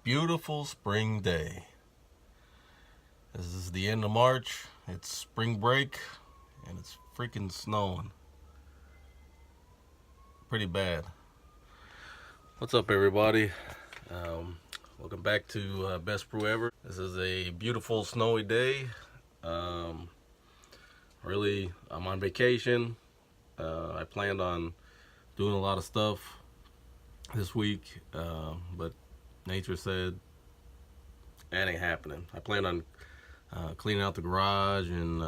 beautiful spring day. This is the end of March. It's spring break and it's freaking snowing. Pretty bad. What's up, everybody? Welcome back to Best Brew Ever. This is a beautiful snowy day. Really, I'm on vacation. I planned on doing a lot of stuff this week, but nature said that ain't happening. I planned on cleaning out the garage and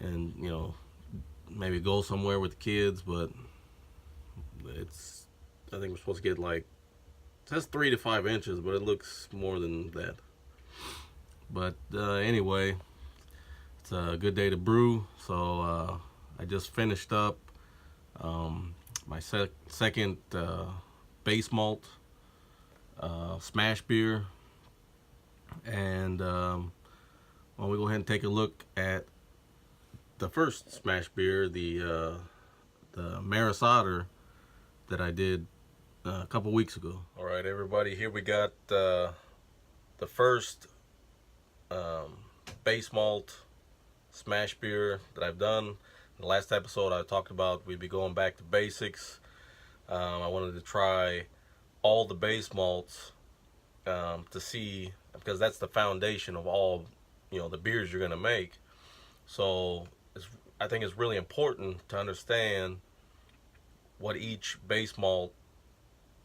you know, maybe go somewhere with the kids, but I think we're supposed to get like, it says 3 to 5 inches, but it looks more than that. But anyway, it's a good day to brew. So I just finished up my second base malt smash beer, and well, we go ahead and take a look at the first smash beer, the Maris Otter that I did a couple weeks ago. All right, everybody, here we got the first base malt smash beer that I've done. In the last episode, I talked about we'd be going back to basics. I wanted to try all the base malts to see, because that's the foundation of all, you know, the beers you're gonna make. So I think it's really important to understand what each base malt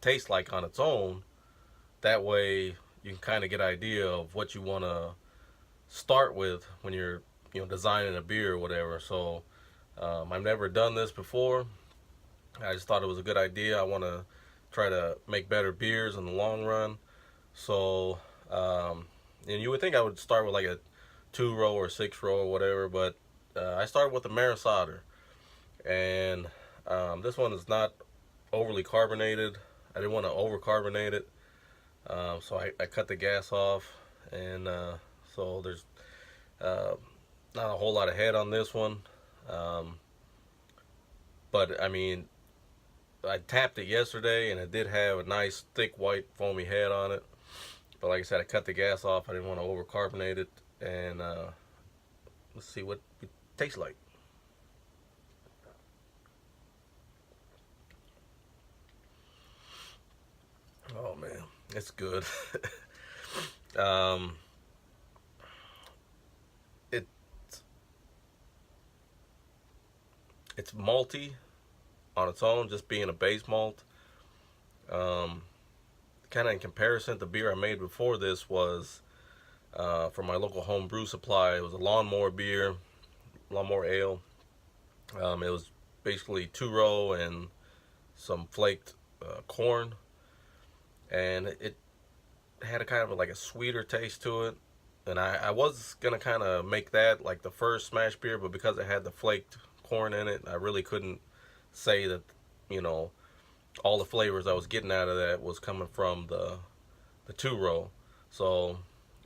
tastes like on its own. That way you can kind of get an idea of what you want to start with when you're, you know, designing a beer or whatever. So I've never done this before. I just thought it was a good idea. I want to try to make better beers in the long run. So and you would think I would start with like a 2-row or 6-row or whatever, but I started with the Maris Otter, and this one is not overly carbonated. I didn't want to over carbonate it, so I cut the gas off, and so there's not a whole lot of head on this one, but I mean, I tapped it yesterday and it did have a nice thick white foamy head on it, but like I said, I cut the gas off. I didn't want to over carbonate it, and let's see what it tastes like. Oh man, it's good. it it's malty on its own, just being a base malt. Kind of in comparison, the beer I made before this was from my local homebrew supply. It was a lawnmower beer, lawnmower ale. It was basically 2-row and some flaked corn, and it had a kind of like a sweeter taste to it. And I was gonna kind of make that like the first smash beer, but because it had the flaked corn in it, I really couldn't say that, you know, all the flavors I was getting out of that was coming from the 2-row. So,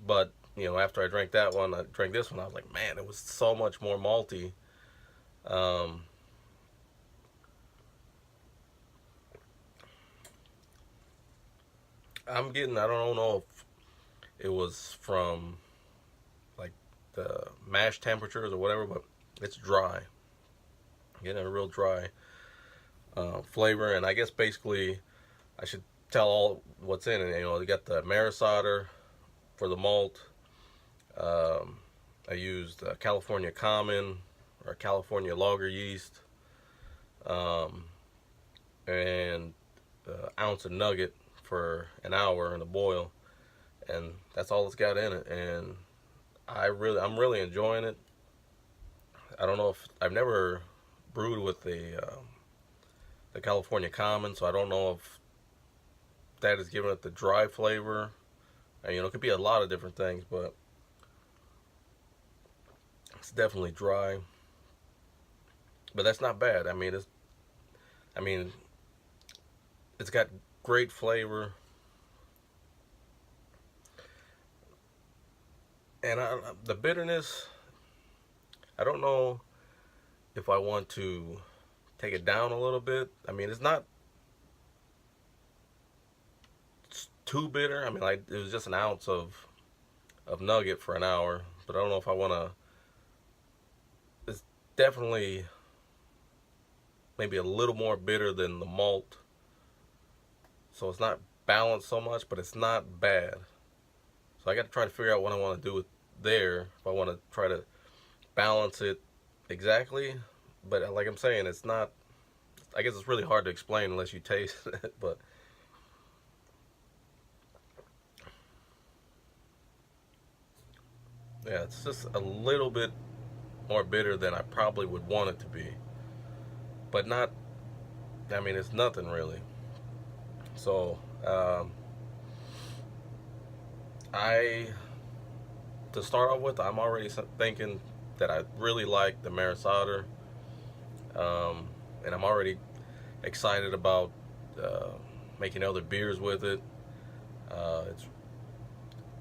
but you know, after I drank that one, I drank this one. I was like, man, it was so much more malty. I don't know if it was from like the mash temperatures or whatever, but it's dry. Getting a real dry flavor, and I guess basically I should tell all what's in it. You know, you got the Maris Otter for the malt. I used California Common or California Lager yeast, and ounce of nugget for an hour in a boil, and that's all it's got in it. And I'm really enjoying it. I don't know if I've never brewed with the California Common, so I don't know if that is giving it the dry flavor. And, you know, it could be a lot of different things, but it's definitely dry. But that's not bad. I mean, it's got great flavor, and the bitterness, I don't know if I want to take it down a little bit. I mean, it's not too bitter. I mean, like, it was just an ounce of nugget for an hour, but I don't know if I want to. It's definitely maybe a little more bitter than the malt, so it's not balanced so much, but it's not bad. So I got to try to figure out what I want to do with there. If I want to try to balance it exactly, but like I'm saying, it's not. I guess it's really hard to explain unless you taste it, but. Yeah, it's just a little bit more bitter than I probably would want it to be. But not, I mean, it's nothing really. So, I, to start off with, I'm already thinking that I really like the Marisada. And I'm already excited about making other beers with it. It's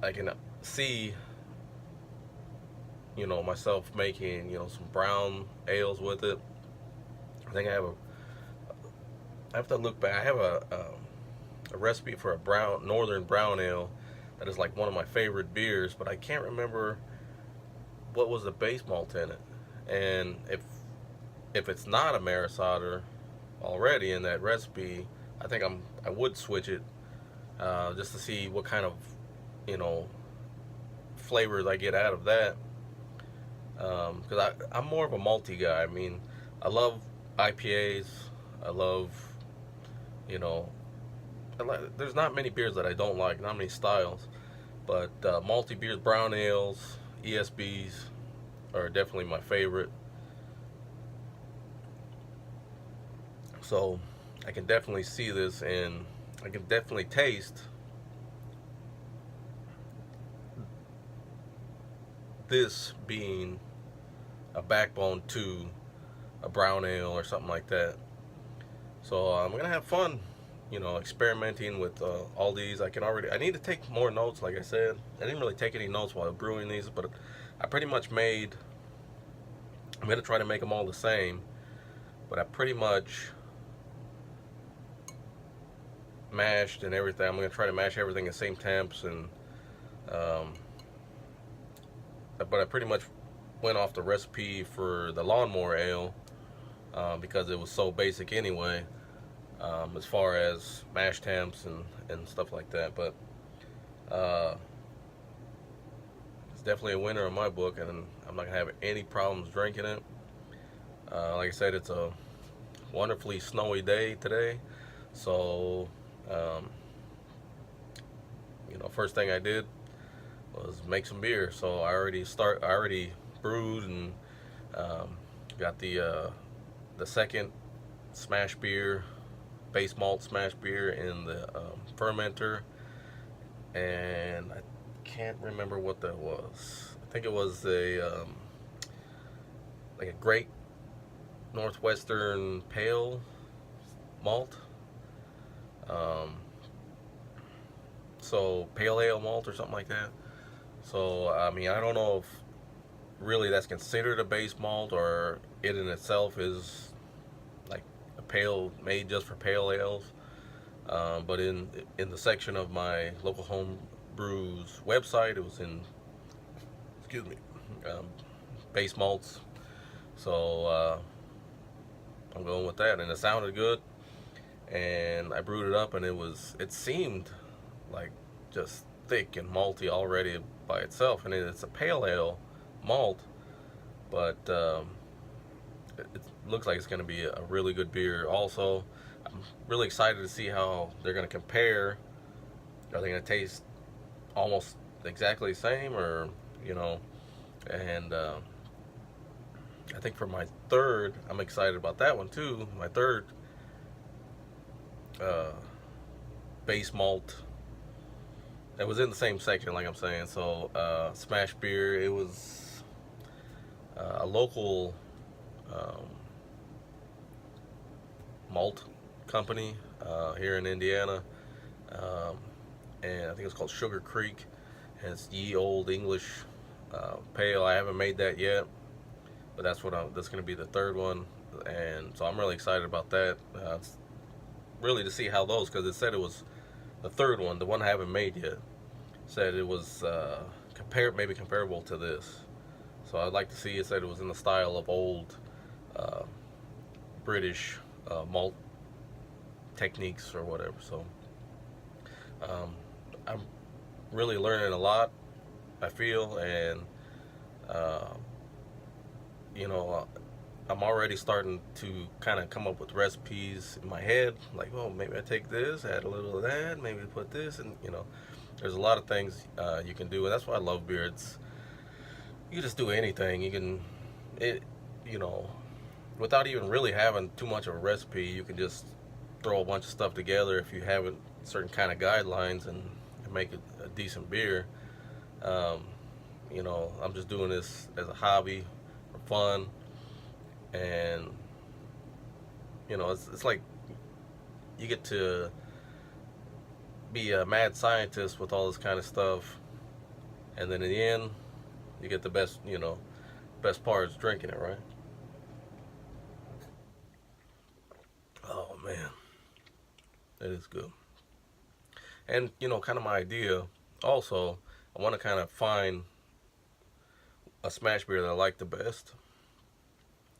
I can see myself making some brown ales with it. I think I have to look back. I have a recipe for a northern brown ale that is like one of my favorite beers, but I can't remember what was the base malt in it. And if it's not a Marisada already in that recipe, I think I would switch it just to see what kind of you know flavors I get out of that. Because I'm more of a malty guy. I mean, I love IPAs. I love, you know, there's not many beers that I don't like, not many styles. But malty beers, brown ales, ESBs are definitely my favorite. So I can definitely see this, and I can definitely taste this being a backbone to a brown ale or something like that. So I'm gonna have fun, experimenting with all these. I need to take more notes. Like I said, I didn't really take any notes while brewing these, but I pretty much made. I'm gonna try to make them all the same, but I pretty much mashed and everything. I'm gonna try to mash everything at same temps, and um, but I pretty much went off the recipe for the lawnmower ale because it was so basic anyway, as far as mash temps and stuff like that. But it's definitely a winner in my book, and I'm not gonna have any problems drinking it. Like I said, it's a wonderfully snowy day today, so first thing I did was make some beer. So I already brewed and got the second smash beer, base malt smash beer in the fermenter, and I can't remember what that was. I think it was like a Great Northwestern Pale malt. So pale ale malt or something like that. So I mean, I don't know if really that's considered a base malt or it in itself is like a pale made just for pale ales. But in the section of my local home brews website, it was in um, base malts. So I'm going with that, and it sounded good. And I brewed it up, and it seemed like just thick and malty already by itself, and it's a pale ale malt, but it looks like it's going to be a really good beer. Also, I'm really excited to see how they're going to compare. Are they going to taste almost exactly the same, or and I think for my third, I'm excited about that one too. My third base malt, it was in the same section, like I'm saying. So smash beer, it was a local malt company here in Indiana, and I think it's called Sugar Creek, and it's ye old English pale. I haven't made that yet, but that's going to be the third one, and so I'm really excited about that. It's really to see how those, because it said it was the third one, the one I haven't made yet, said it was maybe comparable to this. So I'd like to see. It said it was in the style of old uh, British malt techniques or whatever. So um, I'm really learning a lot, I feel, and uh, you know, I'm already starting to kind of come up with recipes in my head. Like, well, maybe I take this, add a little of that, maybe put this, and there's a lot of things you can do, and that's why I love beer. You can just do anything. You can, it, you know, without even really having too much of a recipe, you can just throw a bunch of stuff together if you have certain kind of guidelines and make a decent beer. Um, I'm just doing this as a hobby for fun, and it's like you get to be a mad scientist with all this kind of stuff, and then in the end, you get the best part is drinking it, right? Oh man, that is good. And kind of my idea. Also, I want to kind of find a smash beer that I like the best,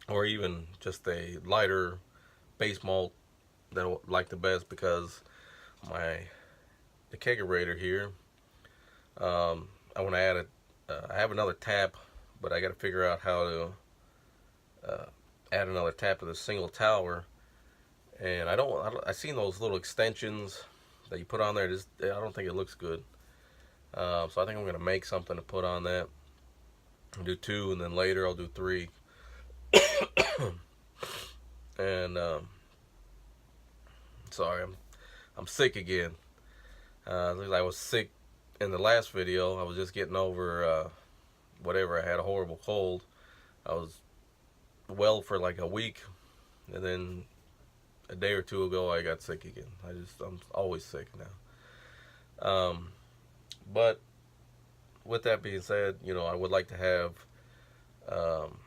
or even just a lighter base malt that I like the best, because my the kegerator here. I want to add it. I have another tap, but I got to figure out how to uh, add another tap to the single tower. And I seen those little extensions that you put on there. I don't think it looks good. So I think I'm gonna make something to put on that. I'll do two, and then later I'll do three. And sorry, I'm sick again. I was sick in the last video. I was just getting over whatever. I had a horrible cold. I was well for like a week, and then a day or two ago I got sick again. I'm always sick now. But with that being said, I would like to have um,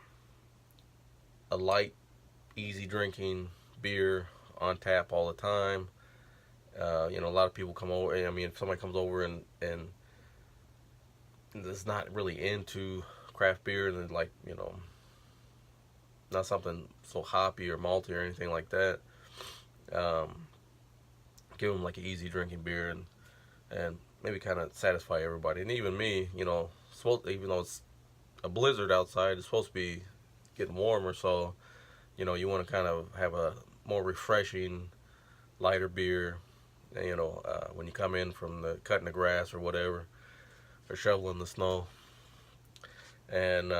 a light, easy drinking beer on tap all the time. A lot of people come over. I mean, if somebody comes over and is not really into craft beer, and like not something so hoppy or malty or anything like that, um, give them like an easy drinking beer, and maybe kind of satisfy everybody, and even me. Even though it's a blizzard outside, it's supposed to be getting warmer, so you want to kind of have a more refreshing, lighter beer. When you come in from cutting the grass or whatever, or shoveling the snow, and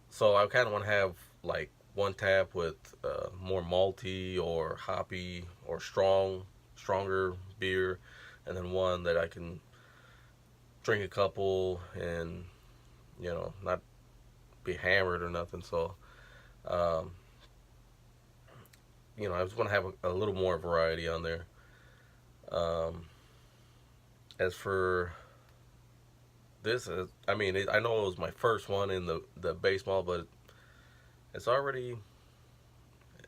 so I kind of want to have like one tap with more malty or hoppy or stronger beer, and then one that I can drink a couple and not be hammered or nothing. So um, I just want to have a little more variety on there. Um, as for this, I know it was my first one in the base malt, but it's already,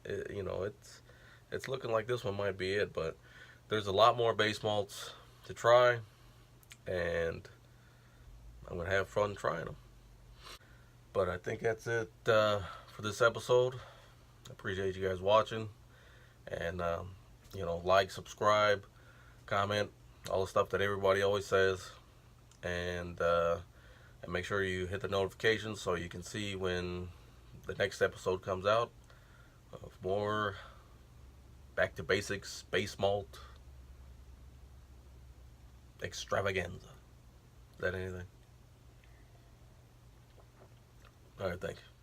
it's looking like this one might be it. But there's a lot more base malts to try, and I'm gonna have fun trying them. But I think that's it for this episode. I appreciate you guys watching, and like, subscribe, comment, all the stuff that everybody always says, and make sure you hit the notifications so you can see when the next episode comes out of more back to basics base malt extravaganza. Is that anything? All right, thank you.